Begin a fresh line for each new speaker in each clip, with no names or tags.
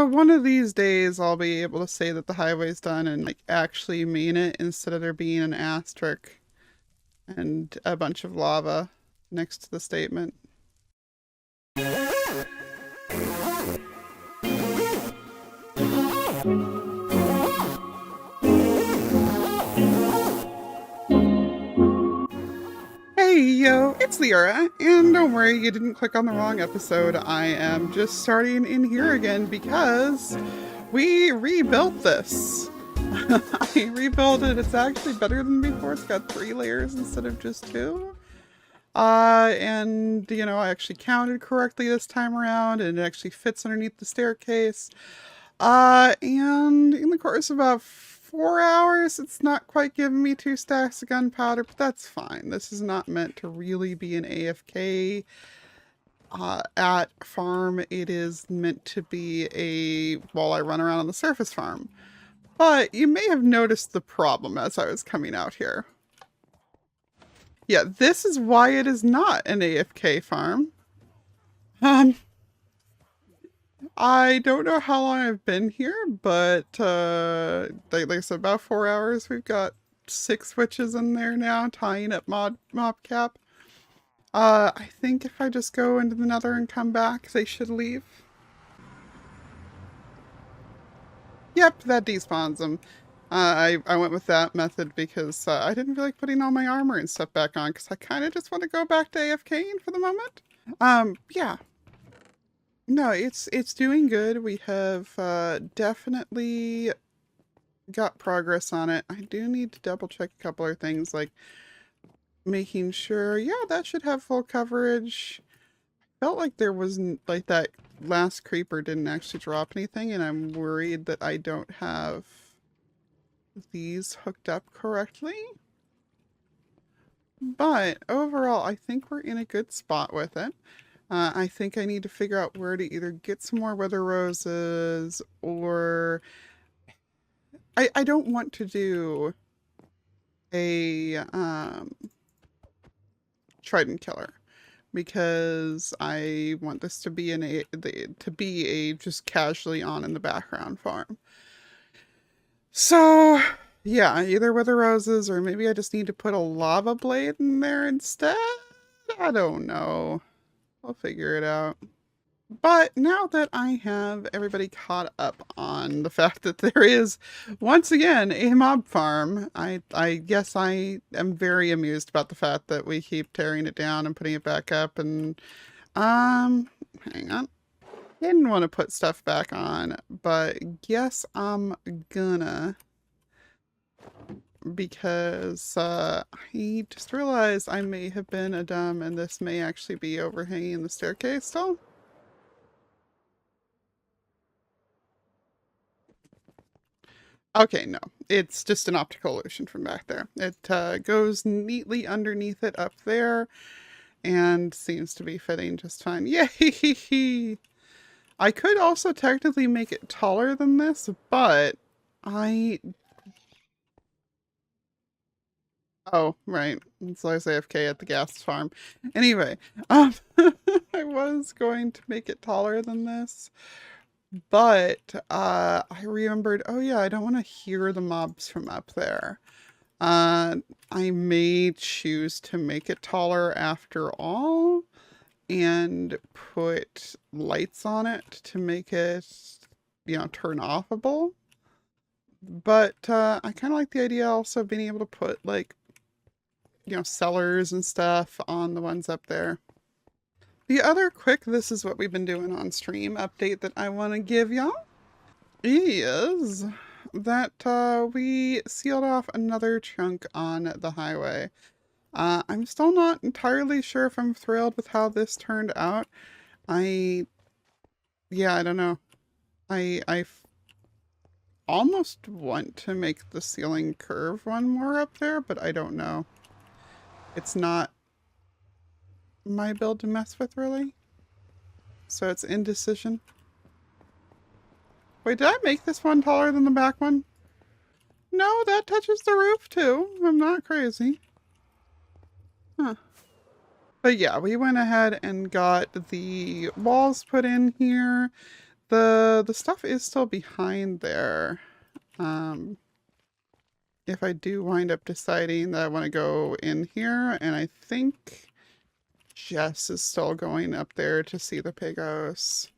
One of these days I'll be able to say that the highway's done and like actually mean it instead of there being an asterisk and a bunch of lava next to the statement. Hey yo, it's Lyarrah, and don't worry, you didn't click on the wrong episode. I am just starting in here again because we rebuilt this. I rebuilt it. It's actually better than before. It's got 3 layers instead of just 2. And you know, I actually counted correctly this time around, and it actually fits underneath the staircase. And in the course of about 4 hours, it's not quite giving me 2 stacks of gunpowder, but that's fine. This is not meant to really be an AFK at farm. It is meant to be while I run around on the surface farm. But you may have noticed the problem as I was coming out here. Yeah, this is why it is not an AFK farm. I don't know how long I've been here, but like I said, about 4 hours. We've got 6 witches in there now, tying up mob cap. I think if I just go into the Nether and come back, they should leave. Yep, that despawns them. I went with that method because I didn't feel like putting all my armor and stuff back on because I kind of just want to go back to AFKing for the moment. Yeah. No, it's doing good. We have definitely got progress on it. I do need to double check a couple of things, like making sure, yeah, that should have full coverage. Felt like there wasn't, like, that last creeper didn't actually drop anything, and I'm worried that I don't have these hooked up correctly. But overall, I think we're in a good spot with it. I think I need to figure out where to either get some more weather roses, or I don't want to do a trident killer because I want this to be a just casually on in the background farm. So yeah, either weather roses or maybe I just need to put a lava blade in there instead. I don't know. I'll figure it out. But now that I have everybody caught up on the fact that there is, once again, a mob farm, I guess I am very amused about the fact that we keep tearing it down and putting it back up. And, hang on. Didn't want to put stuff back on, but guess I'm gonna. Because I just realized I may have been a dumb and this may actually be overhanging the staircase still. Okay, no, it's just an optical illusion from back there. It goes neatly underneath it up there and seems to be fitting just fine. Yay! I could also technically make it taller than this, but oh, right. It's always AFK at the gas farm. Anyway, I was going to make it taller than this, but I remembered, oh yeah, I don't want to hear the mobs from up there. I may choose to make it taller after all and put lights on it to make it, you know, turn offable. But I kind of like the idea also of being able to put, like, you know, cellars and stuff on the ones up there. The other quick this is what we've been doing on stream update that I want to give y'all is that we sealed off another chunk on the highway. I'm still not entirely sure if I'm thrilled with how this turned out. Yeah, I don't know. I almost want to make the ceiling curve one more up there, but I don't know. It's not my build to mess with, really. So it's indecision. Wait, did I make this one taller than the back one? No, that touches the roof too. I'm not crazy. Huh. But yeah, we went ahead and got the walls put in here. The stuff is still behind there. If I do wind up deciding that I want to go in here, and I think Jess is still going up there to see the pigos.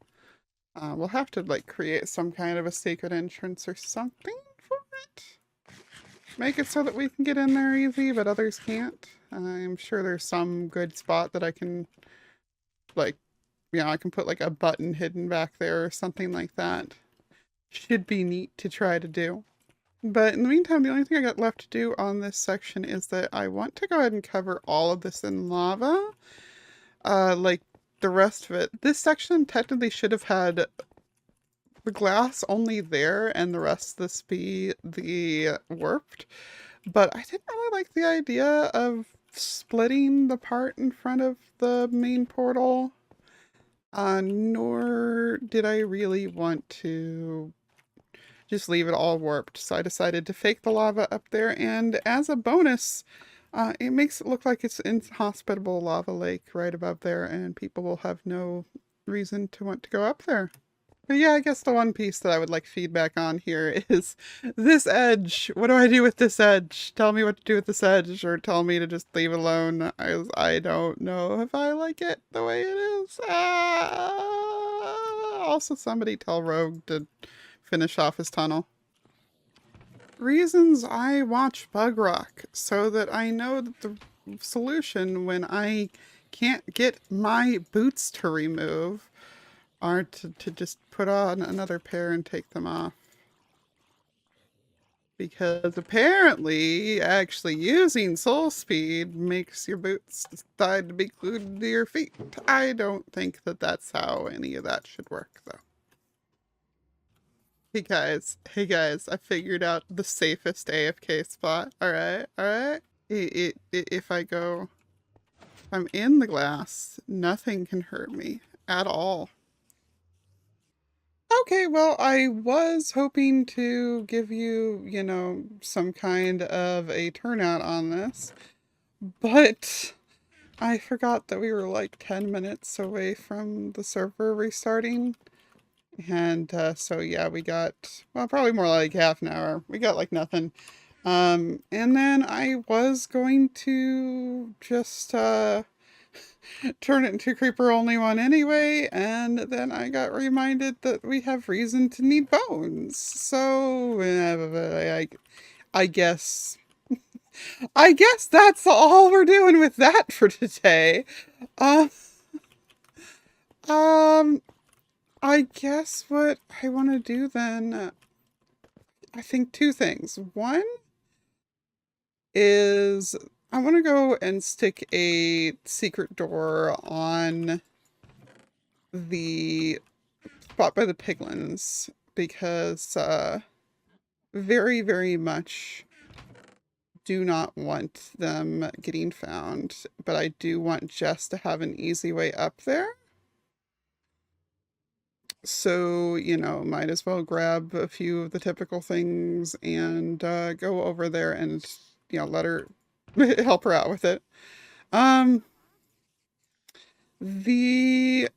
We'll have to like create some kind of a sacred entrance or something for it. Make it so that we can get in there easy, but others can't. I'm sure there's some good spot that I can like, I can put like a button hidden back there or something like that. Should be neat to try to do. But in the meantime, the only thing I got left to do on this section is that I want to go ahead and cover all of this in lava. Like the rest of it. This section technically should have had the glass only there and the rest of this be the warped. But I didn't really like the idea of splitting the part in front of the main portal. Nor did I really want to just leave it all warped. So I decided to fake the lava up there, and as a bonus, it makes it look like it's an inhospitable lava lake right above there, and people will have no reason to want to go up there. But yeah, I guess the one piece that I would like feedback on here is this edge. What do I do with this edge? Tell me what to do with this edge, or tell me to just leave it alone. I don't know if I like it the way it is. Also, somebody tell Rogue to finish off his tunnel. Reasons I watch Bedrock, so that I know that the solution when I can't get my boots to remove are to just put on another pair and take them off. Because apparently, actually using soul speed makes your boots decide to be glued to your feet. I don't think that that's how any of that should work, though. Hey guys, I figured out the safest AFK spot. Alright. If I'm in the glass, nothing can hurt me at all. Okay, well, I was hoping to give you, some kind of a turnout on this, but I forgot that we were like 10 minutes away from the server restarting. And so yeah, we got, well, probably more like half an hour. We got like nothing. And then I was going to just turn it into creeper only one anyway, and then I got reminded that we have reason to need bones. So I guess I guess that's all we're doing with that for today. Uh, I guess what I want to do then, I think two things. One is I want to go and stick a secret door on the spot by the piglins, because very, very much do not want them getting found, but I do want Jess to have an easy way up there. So, might as well grab a few of the typical things and go over there and, let her help her out with it. The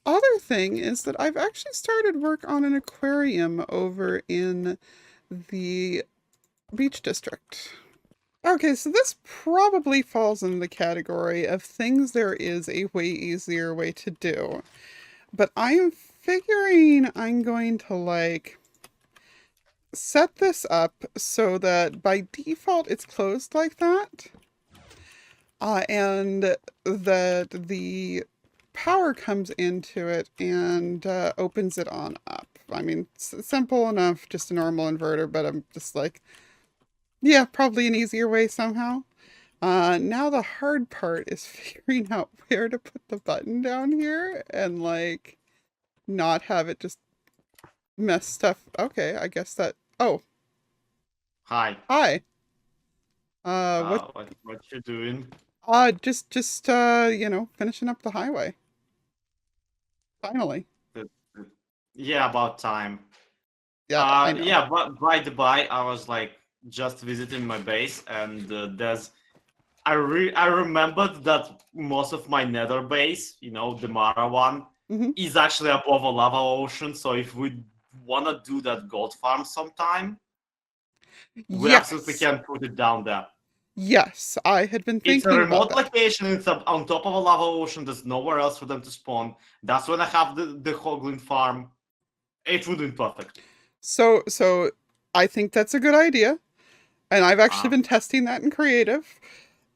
other thing is that I've actually started work on an aquarium over in the beach district. Okay, so this probably falls in the category of things there is a way easier way to do. But I am figuring I'm going to set this up so that by default it's closed like that. And that the power comes into it and opens it on up. I mean, it's simple enough, just a normal inverter, but I'm just like, yeah, probably an easier way somehow. Now the hard part is figuring out where to put the button down here and not have it just mess stuff. Okay, I guess that. Oh,
Hi.
hi.
What you doing?
Just finishing up the highway. Finally.
Yeah, about time.
Yeah, I know.
Yeah, but by the by, I was just visiting my base, and I remembered that most of my Nether base, the Mara one,
Mm-hmm.
is actually above a lava ocean. So if we want to do that gold farm sometime, we absolutely
Yes.
can put it down there.
Yes, I had been
It's a
thinking about
remote
that.
location. It's on top of a lava ocean. There's nowhere else for them to spawn. That's when I have the hoglin farm. It would be perfect.
So I think that's a good idea. And I've actually
Uh,
been testing that in creative.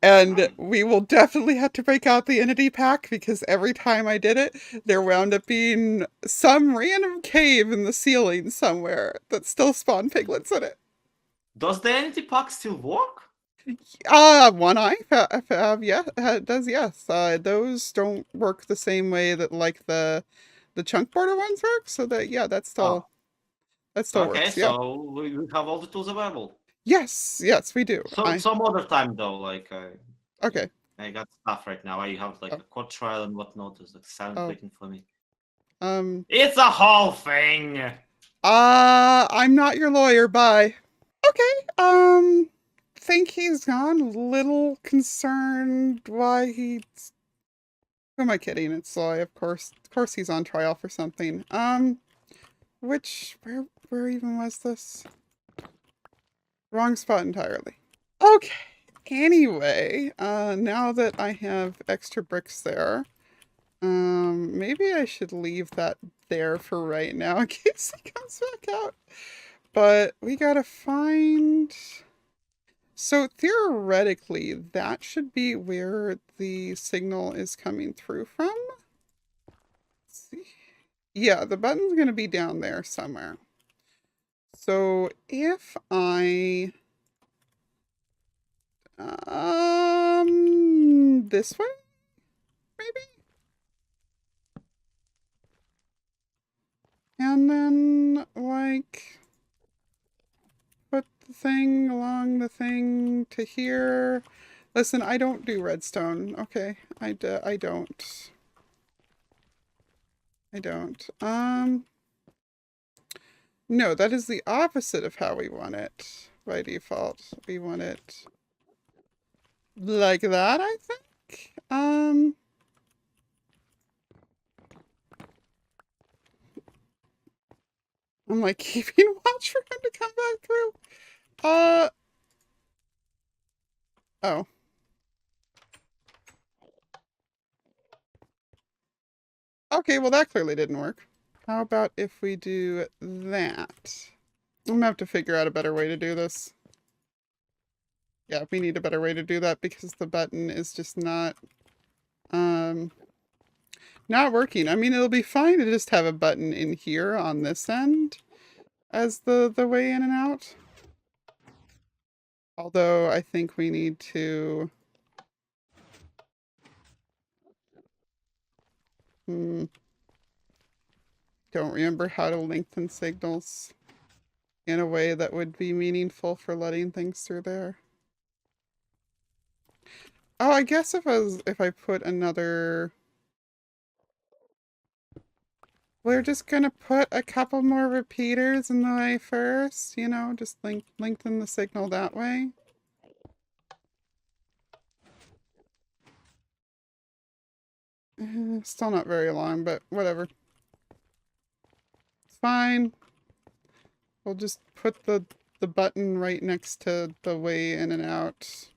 And
mm.
we will definitely have to break out the entity pack because every time I did it, there wound up being some random cave in the ceiling somewhere that still spawned piglets in it.
Does the entity pack still work?
One eye, yeah, it does, yes. Those don't work the same way that like the chunk border ones work. So that, yeah,
Oh,
that still
okay.
works. Yeah.
So we have all the tools available.
Yes, yes, we do.
So some other time though, like yeah,
Okay.
I got stuff right now. I have like
Oh,
a core trial and whatnot. There's like silent
oh.
waiting for me.
Um,
It's a whole thing.
I'm not your lawyer. Bye. Okay. Think he's gone. A little concerned why he's. Who am I kidding? It's Soy, of course. Of course, he's on trial for something. Where even was this? Wrong spot entirely. Okay. Anyway, now that I have extra bricks there, maybe I should leave that there for right now in case he comes back out. But we gotta find. So theoretically, that should be where the signal is coming through from. Let's see. Yeah, the button's gonna be down there somewhere. So if I this way, maybe? And then like put the thing along the thing to here. Listen, I don't do redstone. Okay, I don't. I don't. No, that is the opposite of how we want it by default. We want it like that, I think. I'm like keeping watch for him to come back through. Oh. Okay, well that clearly didn't work. How about if we do that? I'm gonna have to figure out a better way to do this. Yeah, we need a better way to do that because the button is just um, not working. I mean, it'll be fine to just have a button in here on this end as the way in and out. Although I think we need to... don't remember how to lengthen signals in a way that would be meaningful for letting things through there. Oh, I guess if I put another... We're just gonna put a couple more repeaters in the way first, you know, just lengthen the signal that way. Still not very long, but whatever. It's fine. We'll just put the button right next to the way in and out.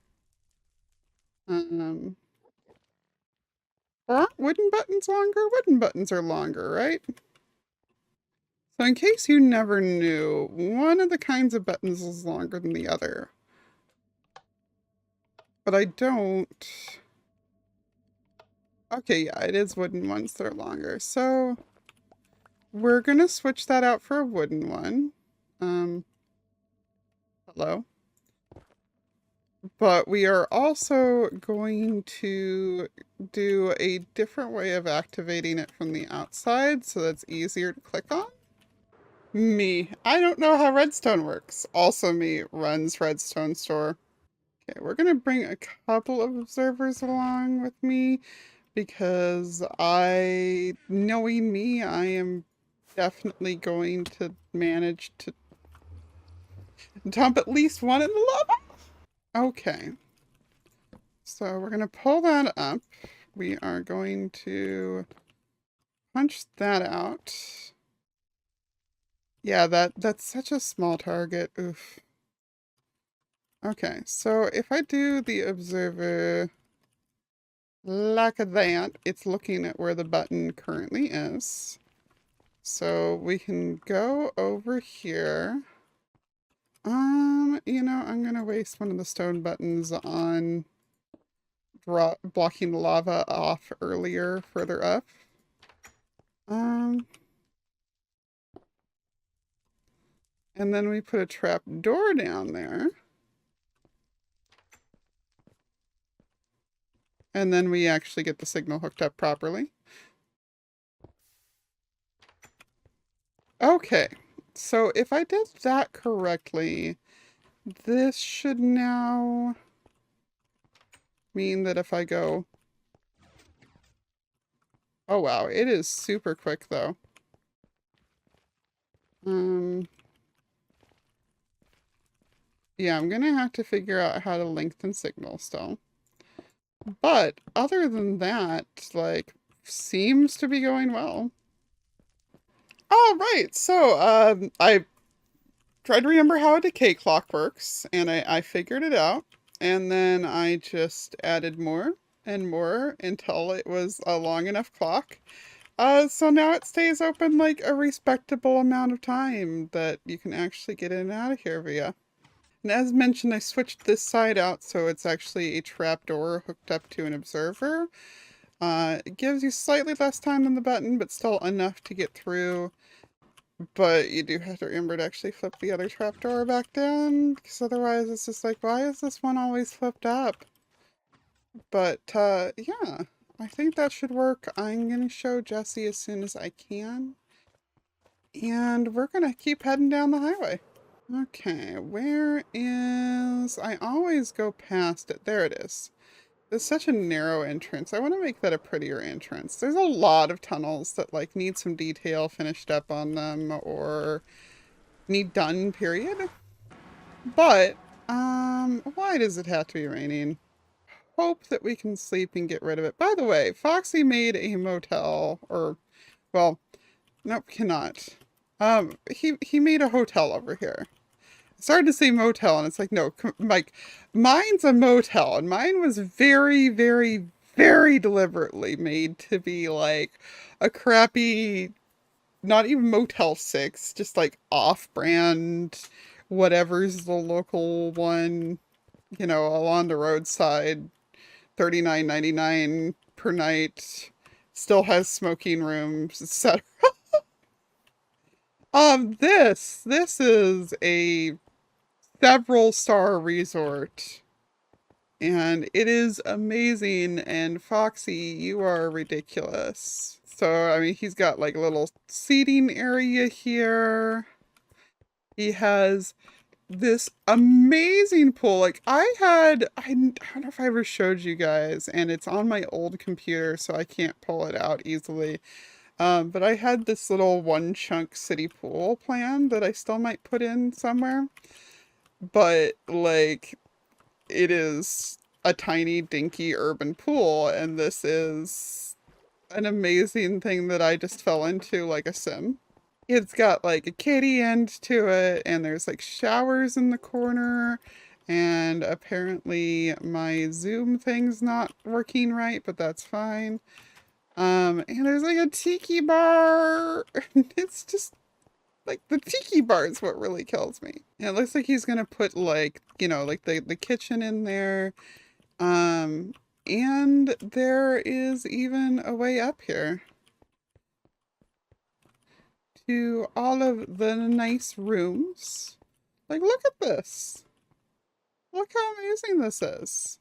Aren't wooden buttons longer? Wooden buttons are longer, right? So in case you never knew, one of the kinds of buttons is longer than the other. But I don't... Okay, yeah, it is wooden ones that are longer. So we're gonna switch that out for a wooden one. Hello? But we are also going to do a different way of activating it from the outside so that's easier to click on. Me. I don't know how redstone works. Also me runs redstone store. Okay, we're gonna bring a couple of observers along with me because knowing me, I am definitely going to manage to dump at least one in the lava. Okay. So we're going to pull that up. We are going to punch that out. Yeah, that's such a small target. Oof. Okay, so if I do the observer like that, it's looking at where the button currently is. So we can go over here. I'm gonna waste one of the stone buttons on blocking the lava off earlier, further up. And then we put a trap door down there. And then we actually get the signal hooked up properly. Okay, so if I did that correctly, this should now mean that if I go... Oh wow, it is super quick though. Yeah, I'm gonna have to figure out how to lengthen signal still. But other than that, like, seems to be going well. Oh, right. So, I tried to remember how a decay clock works, and I figured it out. And then I just added more and more until it was a long enough clock. So now it stays open like a respectable amount of time that you can actually get in and out of here via. And as mentioned, I switched this side out so it's actually a trapdoor hooked up to an observer. It gives you slightly less time than the button, but still enough to get through. But you do have to remember to actually flip the other trapdoor back down, because otherwise it's just like, why is this one always flipped up? But yeah, I think that should work. I'm going to show Jesse as soon as I can. And we're going to keep heading down the highway. Okay, where is... I always go past it. There it is. It's such a narrow entrance. I want to make that a prettier entrance. There's a lot of tunnels that like need some detail finished up on them or need done, period. But, why does it have to be raining? Hope that we can sleep and get rid of it. By the way, Foxy made a motel, or, well, nope, cannot. He made a hotel over here. I started to say motel, and it's like, no, like, mine's a motel, and mine was very, very, very deliberately made to be like a crappy, not even Motel 6, just like off-brand, whatever's the local one, along the roadside, $39.99 per night, still has smoking rooms, etc. This is a several star resort. And it is amazing. And Foxy, you are ridiculous. So, I mean, he's got like a little seating area here. He has this amazing pool. Like I don't know if I ever showed you guys, and it's on my old computer, so I can't pull it out easily. But I had this little one chunk city pool plan that I still might put in somewhere. But like, it is a tiny dinky urban pool, and this is an amazing thing that I just fell into like a sim. It's got like a kiddie end to it, and there's like showers in the corner, and apparently my Zoom thing's not working right, but that's fine. And there's like a tiki bar. It's just like the tiki bar is what really kills me. And it looks like he's gonna put like, like the kitchen in there. And there is even a way up here to all of the nice rooms. Like, look at this. Look how amazing this is.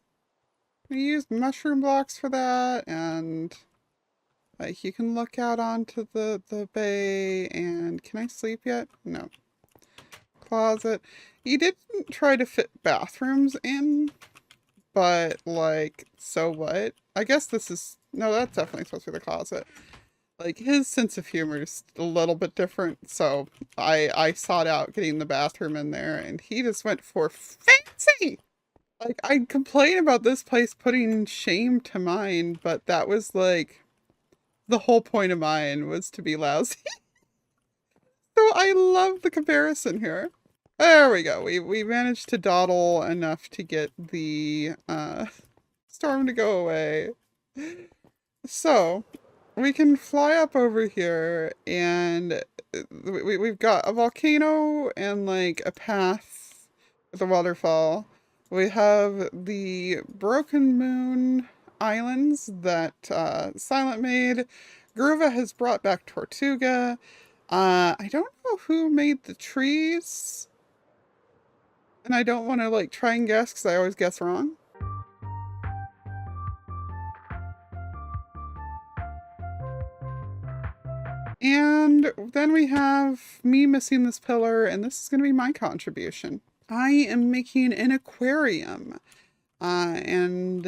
We used mushroom blocks for that, and like you can look out onto the bay. And can I sleep yet? No. Closet. He didn't try to fit bathrooms in, but like, so what? I guess this is... No, that's definitely supposed to be the closet. Like, his sense of humor is a little bit different, so I sought out getting the bathroom in there, and he just went for fancy! Like, I complain about this place putting shame to mine, but that was like the whole point of mine was to be lousy. So I love the comparison here. There we go. We managed to dawdle enough to get the storm to go away. So we can fly up over here and we've got a volcano and like a path with a waterfall. We have the Broken Moon Islands that Silent made. Gruva has brought back Tortuga. I don't know who made the trees, and I don't want to like try and guess because I always guess wrong. And then we have me missing this pillar, and this is going to be my contribution. I am making an aquarium, and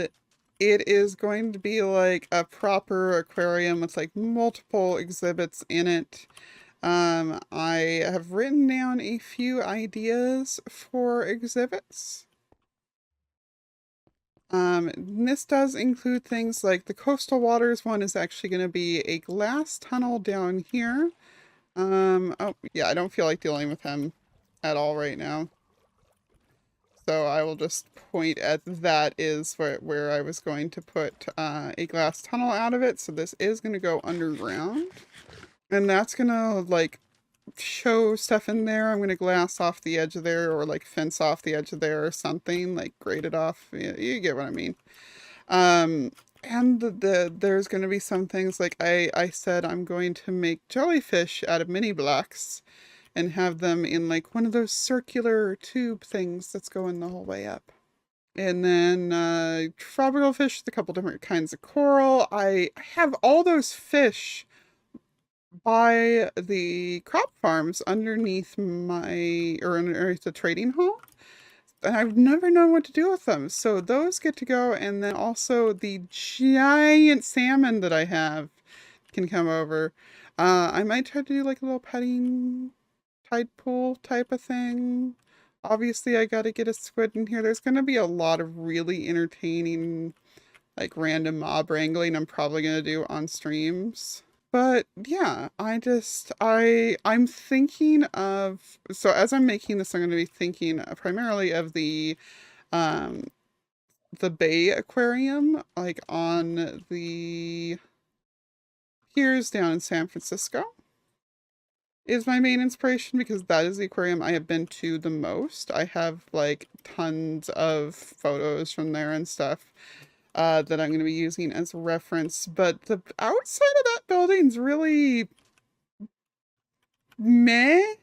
it is going to be like a proper aquarium with like multiple exhibits in it. I have written down a few ideas for exhibits. This does include things like the coastal waters one is actually going to be a glass tunnel down here. Oh yeah, I don't feel like dealing with him at all right now. So I will just point at that is where I was going to put a glass tunnel out of it. So this is going to go underground. And that's going to like show stuff in there. I'm going to glass off the edge of there or like fence off the edge of there or something, like grade it off. You get what I mean. And there's going to be some things like I said I'm going to make jellyfish out of mini blocks and have them in like one of those circular tube things that's going the whole way up. And then tropical fish, a couple different kinds of coral. I have all those fish by the crop farms underneath underneath the trading hall. And I've never known what to do with them. So those get to go. And then also the giant salmon that I have can come over. I might try to do like a little petting tide pool type of thing. Obviously, I got to get a squid in here. There's going to be a lot of really entertaining, like random mob wrangling I'm probably going to do on streams. But yeah, I'm thinking of, so as I'm making this, I'm going to be thinking primarily of um, the Bay Aquarium, like on the piers down in San Francisco is my main inspiration because that is the aquarium I have been to the most. I have like tons of photos from there and stuff that I'm going to be using as a reference. But the outside of that building's really meh.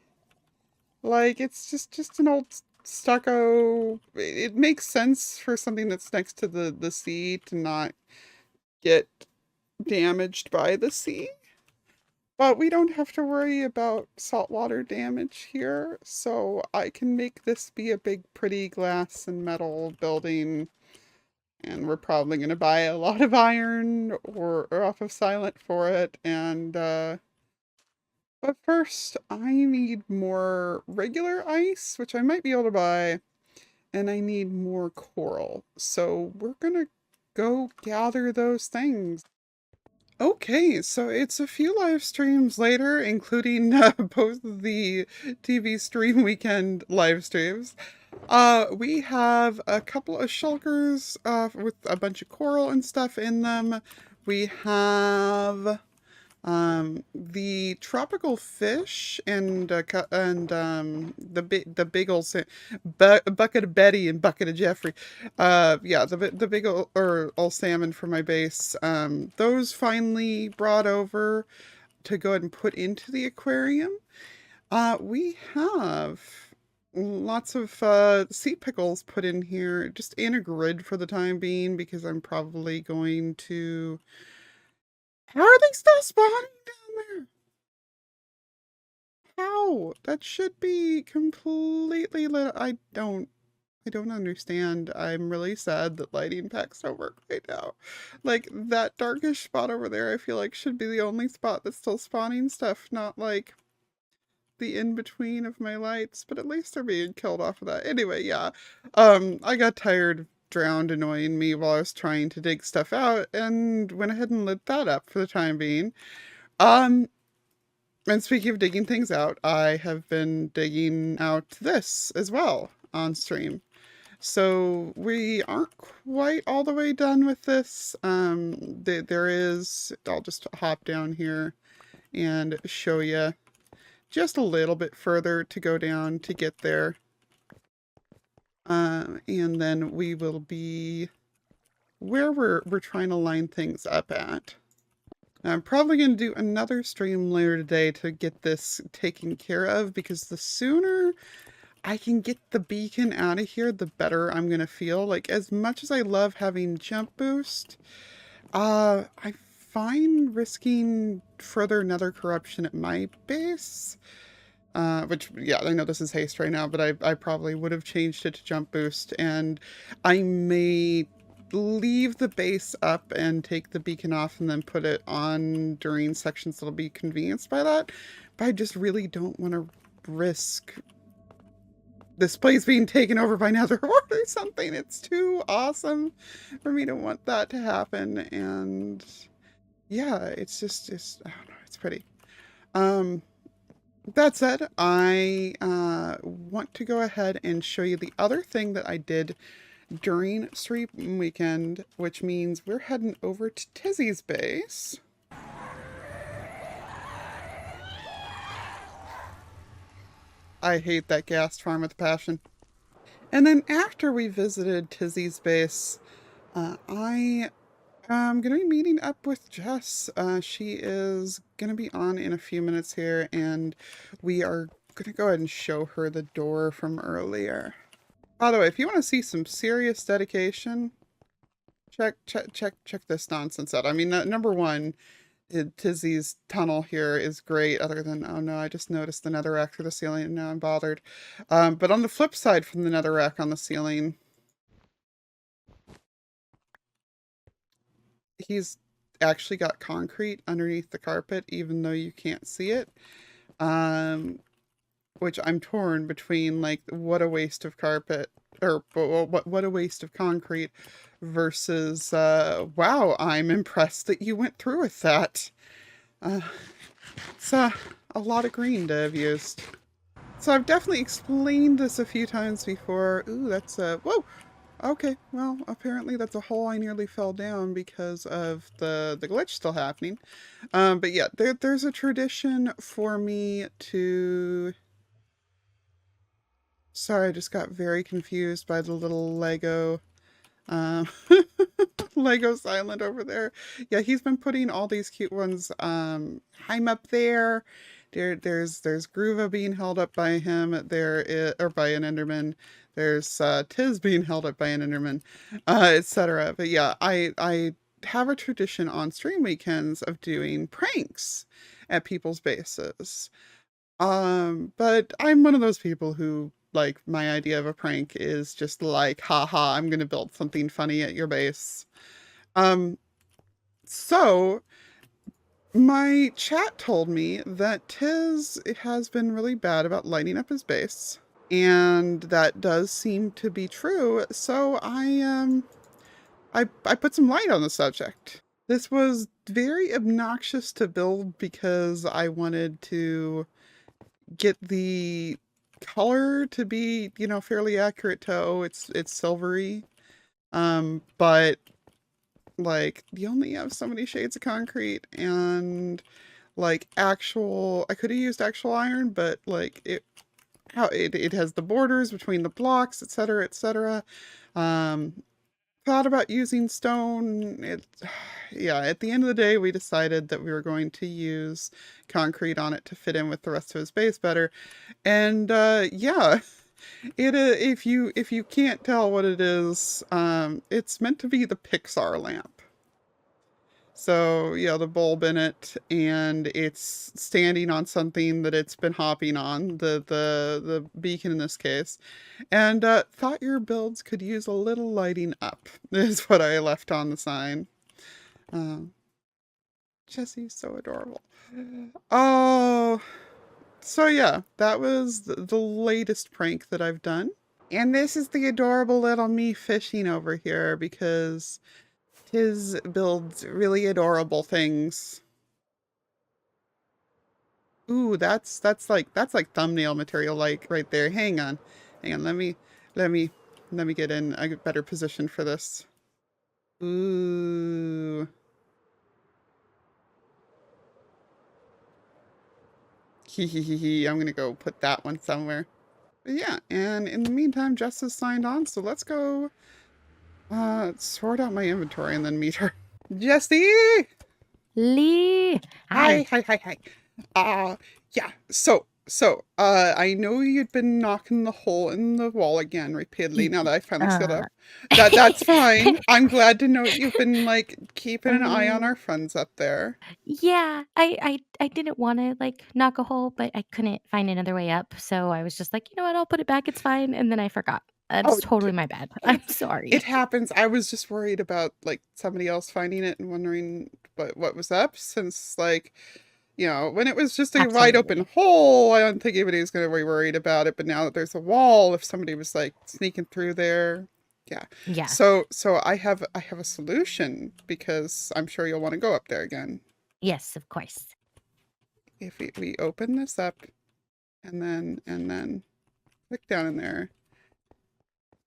Like it's just an old stucco. It makes sense for something that's next to the sea to not get damaged by the sea. But we don't have to worry about saltwater damage here, so I can make this be a big pretty glass and metal building. And we're probably going to buy a lot of iron or off of Silent for it. And but first I need more regular ice, which I might be able to buy, and I need more coral. So we're going to go gather those things. Okay, so it's a few live streams later, including both the TV stream weekend live streams. We have a couple of shulkers with a bunch of coral and stuff in them. We have the tropical fish and the big old bucket of Betty and bucket of Jeffrey. Yeah, the big old salmon for my base. Those finally brought over to go ahead and put into the aquarium. We have lots of sea pickles put in here, just in a grid for the time being, because I'm probably going to. How are they still spawning down there? How? That should be completely lit. I don't understand. I'm really sad that lighting packs don't work right now. Like, that darkish spot over there, I feel like should be the only spot that's still spawning stuff, not like the in-between of my lights, but at least they're being killed off of that. Anyway, yeah. I got tired drowned annoying me while I was trying to dig stuff out, and went ahead and lit that up for the time being. And speaking of digging things out, I have been digging out this as well on stream. So we aren't quite all the way done with this. There is, I'll just hop down here and show you just a little bit further to go down to get there. And then we will be where we're trying to line things up at. I'm probably going to do another stream later today to get this taken care of, because the sooner I can get the beacon out of here, the better I'm going to feel. Like, as much as I love having jump boost, I find risking further nether corruption at my base, which, yeah, I know this is haste right now, but I probably would have changed it to jump boost, and I may leave the base up and take the beacon off and then put it on during sections that'll be convenienced by that. But I just really don't want to risk this place being taken over by Nether or something. It's too awesome for me to want that to happen. And yeah, it's I don't know, it's pretty. That said, I want to go ahead and show you the other thing that I did during stream weekend, which means we're heading over to Tizzy's base. I hate that ghast farm with a passion. And then after we visited Tizzy's base, I am going to be meeting up with Jess. She is going to be on in a few minutes here, and we are going to go ahead and show her the door from earlier. By the way, if you want to see some serious dedication, check this nonsense out. I mean, number one, Tizzy's tunnel here is great, other than, oh no, I just noticed the netherrack through the ceiling and now I'm bothered. But on the flip side from the netherrack on the ceiling, he's actually got concrete underneath the carpet, even though you can't see it. Which I'm torn between, like, what a waste of carpet, or what a waste of concrete, versus, wow, I'm impressed that you went through with that. It's a lot of green to have used. So I've definitely explained this a few times before. Ooh, that's a, whoa! Okay, well, apparently that's a hole I nearly fell down because of the glitch still happening. But yeah, there's a tradition for me to... Sorry, I just got very confused by the little Lego, Lego silent over there. Yeah, he's been putting all these cute ones. I'm up there. There's Groova being held up by him. Or by an Enderman. There's Tiz being held up by an Enderman, etc. But yeah, I have a tradition on stream weekends of doing pranks at people's bases. But I'm one of those people who, like, my idea of a prank is just like, haha, I'm gonna build something funny at your base. So my chat told me that Tiz has been really bad about lighting up his base, and that does seem to be true. So I put some light on the subject. This was very obnoxious to build because I wanted to get the color to be, you know, fairly accurate to, oh, it's silvery. But like, you only have so many shades of concrete, and like, I could have used actual iron, but like, it has the borders between the blocks, etc., etc. Thought about using stone. Yeah, at the end of the day, we decided that we were going to use concrete on it to fit in with the rest of his base better. And yeah, if you can't tell what it is, it's meant to be the Pixar lamp. So yeah, the bulb in it, and it's standing on something that it's been hopping on, the beacon in this case, and thought your builds could use a little lighting up, is what I left on the sign. Jesse's so adorable. Oh, so yeah, that was the latest prank that I've done. And this is the adorable little me fishing over here because Tiz builds really adorable things. Ooh, that's like thumbnail material, like right there. Hang on, hang on. Let me let me get in a better position for this. Ooh, hee hee hee hee. I'm gonna go put that one somewhere. But yeah, and in the meantime, Jess has signed on, so let's go sort out my inventory and then meet her. Jessie!
Lee,
Hi,
hi.
hi, hi, hi. Yeah. I know you'd been knocking the hole in the wall again repeatedly. Now that I finally set
Uh,
up, that's fine. I'm glad to know you've been like keeping an eye on
uh,
our friends up there.
yeah, I didn't want to like knock a hole, but I couldn't find another way up, so I was just like, you know what, I'll put it back. It's fine, and then I forgot. That's
Oh,
totally my bad. I'm
it
sorry.
happens. I was just worried about like somebody else finding it and wondering what was up since like when it was just a wide open
Absolutely.
hole, I don't think anybody was going to be worried about it. But now that there's a wall, if somebody was like sneaking through there, yeah.
Yeah.
So I have a solution because I'm sure you'll want to go up there again.
Yes, of course.
If we open this up and then click down in there,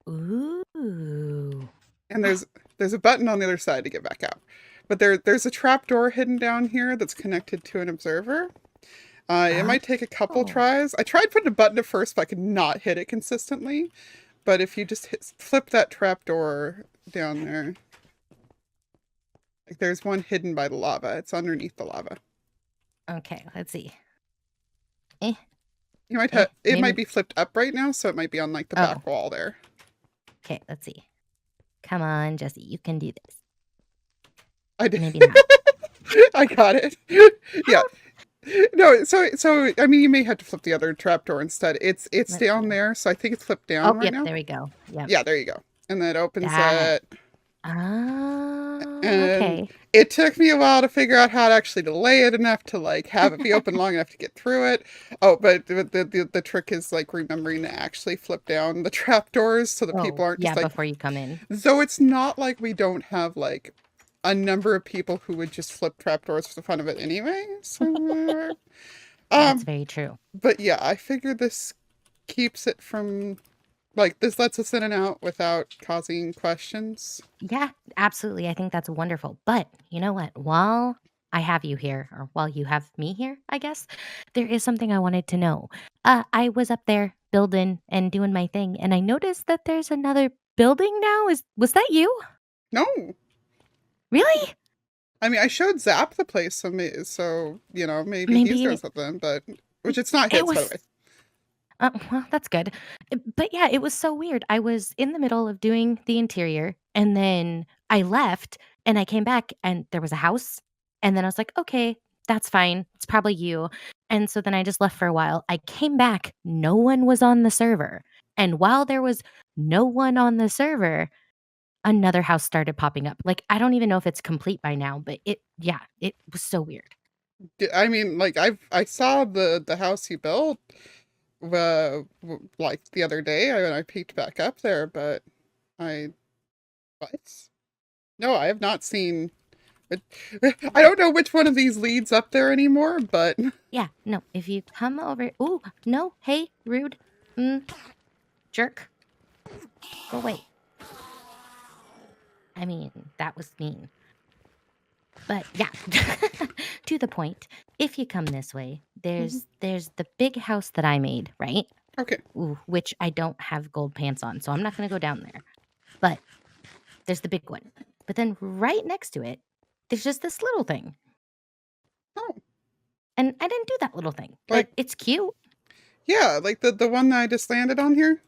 Ooh.
and there's a button on the other side to get back out. But there's a trap door hidden down here that's connected to an observer. It might take a couple
Oh.
tries. I tried putting a button at first, but I could not hit it consistently. But if you just flip that trapdoor down there, like there's one hidden by the lava. It's underneath the lava.
Okay, let's see. Eh,
You might have it might
maybe.
be flipped up right now, so it might be on like the
Oh,
back wall there.
okay, let's see. Come on, Jesse, you can do this.
I did.
Maybe not.
I got it. Yeah. No, so I mean you may have to flip the other trapdoor instead. It's
Let's
down
see.
there, so I think it's flipped down
Oh,
right
yep,
now.
there we go. Yep.
Yeah, there you go. And then it opens
That.
it.
Oh,
And
okay.
it took me a while to figure out how to actually delay it enough to like have it be open long enough to get through it. Oh, but the trick is like remembering to actually flip down the trapdoors so that
Oh,
people aren't just
yeah,
like,
before you come in.
though it's not like we don't have like a number of people who would just flip trapdoors for the fun of it anyway. So
That's
um
very true.
but yeah, I figured this keeps it from like this lets us in and out without causing questions.
Yeah, absolutely. I think that's wonderful. But you know what? While I have you here, or while you have me here, I guess, there is something I wanted to know. I was up there building and doing my thing, and I noticed that there's another building now. Was that you?
No.
Really?
I mean, I showed Zap the place, so maybe he's doing
Maybe
something, but which it's not
it
his, by the
was.
way.
Well, that's good. But yeah, it was so weird. I was in the middle of doing the interior and then I left and I came back and there was a house. And then I was like, okay, that's fine. It's probably you. And so then I just left for a while. I came back, no one was on the server. And while there was no one on the server, another house started popping up. Like, I don't even know if it's complete by now, but yeah, it was so weird.
I mean, like I saw the house he built, like the other day when I peeked back up there, but I what? No, I have not seen. It. I don't know which one of these leads up there anymore, but
Yeah, no, if you come over. Ooh, no, hey, rude. Jerk. Go away. I mean, that was mean. But yeah, to the point. If you come this way, there's the big house that I made, right?
okay.
Ooh, which I don't have gold pants on, so I'm not gonna go down there. But there's the big one. But then right next to it, there's just this little thing.
Oh,
And I didn't do that little thing, but
like
it's cute.
yeah, like the one that I just landed on here.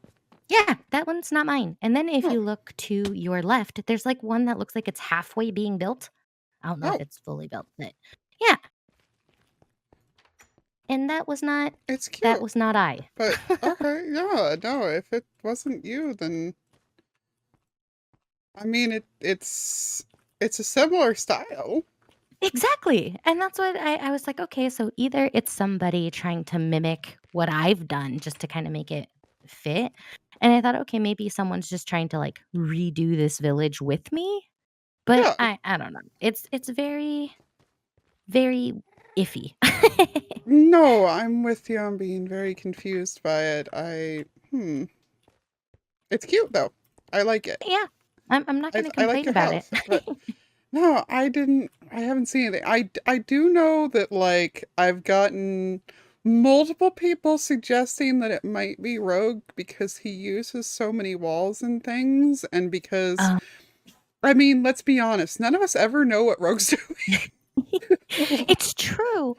Yeah, that one's not mine. And then if
Oh,
you look to your left, there's like one that looks like it's halfway being built. I don't know if
oh,
it's fully built, but yeah. And that was not
it's cute.
I.
But okay, yeah, no, if it wasn't you, then I mean it's a similar style.
Exactly. And that's what I was like, okay, so either it's somebody trying to mimic what I've done just to kind of make it fit. And I thought, okay, maybe someone's just trying to like redo this village with me. But
Yeah.
I don't know. It's very, very iffy.
No, I'm with you. I'm being very confused by it. It's cute though. I like it.
Yeah. I'm not
I,
gonna
I like
complain
your
about it.
house, but no, I haven't seen anything. I do know that like I've gotten multiple people suggesting that it might be Rogue because he uses so many walls and things, and because
Um,
I mean, let's be honest, none of us ever know what Rogue's doing.
it's true.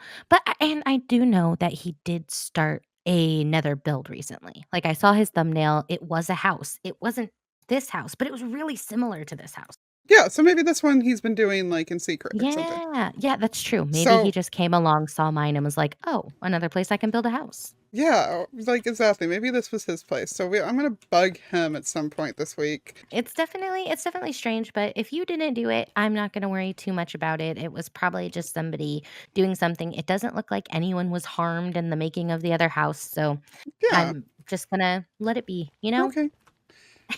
And I do know that he did start a Nether build recently. Like I saw his thumbnail. It was a house. It wasn't this house, but it was really similar to this house.
Yeah, so maybe this one he's been doing like in secret or something.
Yeah, that's true. Maybe he
So
just came along, saw mine, and was like, "Oh, another place I can build a house."
yeah, like exactly. Maybe this was his place. So I'm gonna bug him at some point this week.
It's definitely strange, but if you didn't do it, I'm not going to worry too much about it. It was probably just somebody doing something. It doesn't look like anyone was harmed in the making of the other house, so
Yeah.
I'm just going to let it be, you know?
Okay.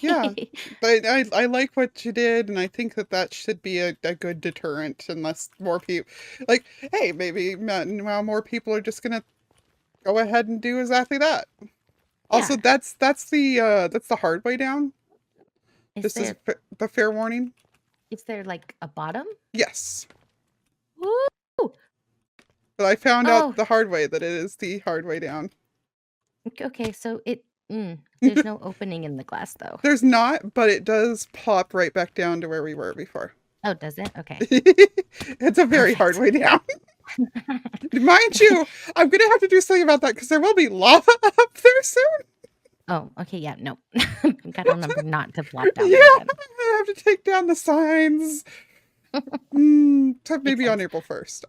Yeah. But I like what you did, and I think that should be a good deterrent unless more people like, hey, maybe now more people are just gonna go ahead and do exactly that. Also,
Yeah.
that's the hard way down.
Is
This is
there
the fair warning.
like a bottom?
Yes.
Woo!
But I found out
Oh,
the hard way that it is the hard way down.
okay. So there's no opening in the glass though.
There's not, but it does pop right back down to where we were before.
Oh, does it? Okay.
It's a very hard way down. Mind you, I'm going to have to do something about that because there will be lava up there soon.
Oh, okay. Yeah, no. Gotta remember not to flop down
Yeah,
there again.
I have to take down the signs. Maybe on
sense.
April 1st.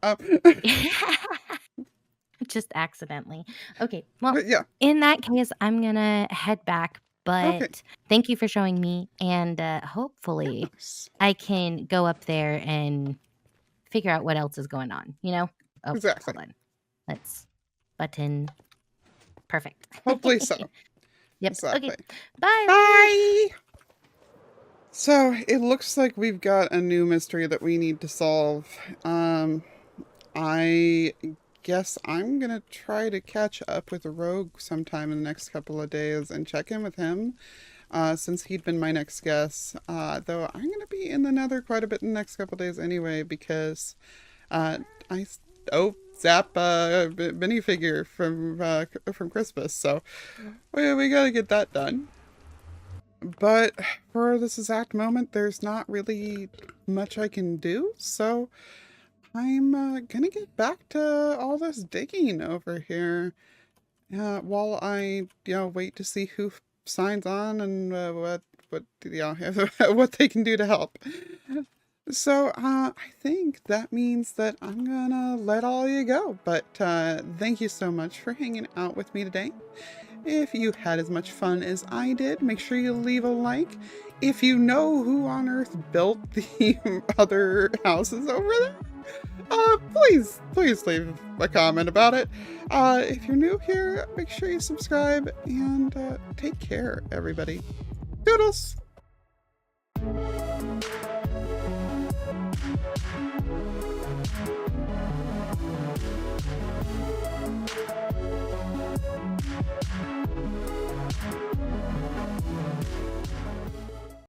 Just accidentally. Okay. Well,
But yeah,
in that case, I'm gonna head back.
okay.
But thank you for showing me, and hopefully
Yes,
I can go up there and figure out what else is going on. You know? Oh,
exactly.
hold on. Let's button. Perfect.
Hopefully so.
Yep.
Exactly.
Okay. Bye.
Bye! So, it looks like we've got a new mystery that we need to solve. I guess I'm gonna try to catch up with Rogue sometime in the next couple of days and check in with him, since he'd been my next guest. Though I'm gonna be in the Nether quite a bit in the next couple of days anyway, because Zap minifigure from Christmas, so we gotta get that done. But for this exact moment, there's not really much I can do, so I'm gonna get back to all this digging over here while I wait to see who signs on and what what they can do to help. So I think that means that I'm gonna let all you go. But thank you so much for hanging out with me today. If you had as much fun as I did, make sure you leave a like. If you know who on earth built the other houses over there, please leave a comment about it. If you're new here, make sure you subscribe and take care, everybody. Doodles!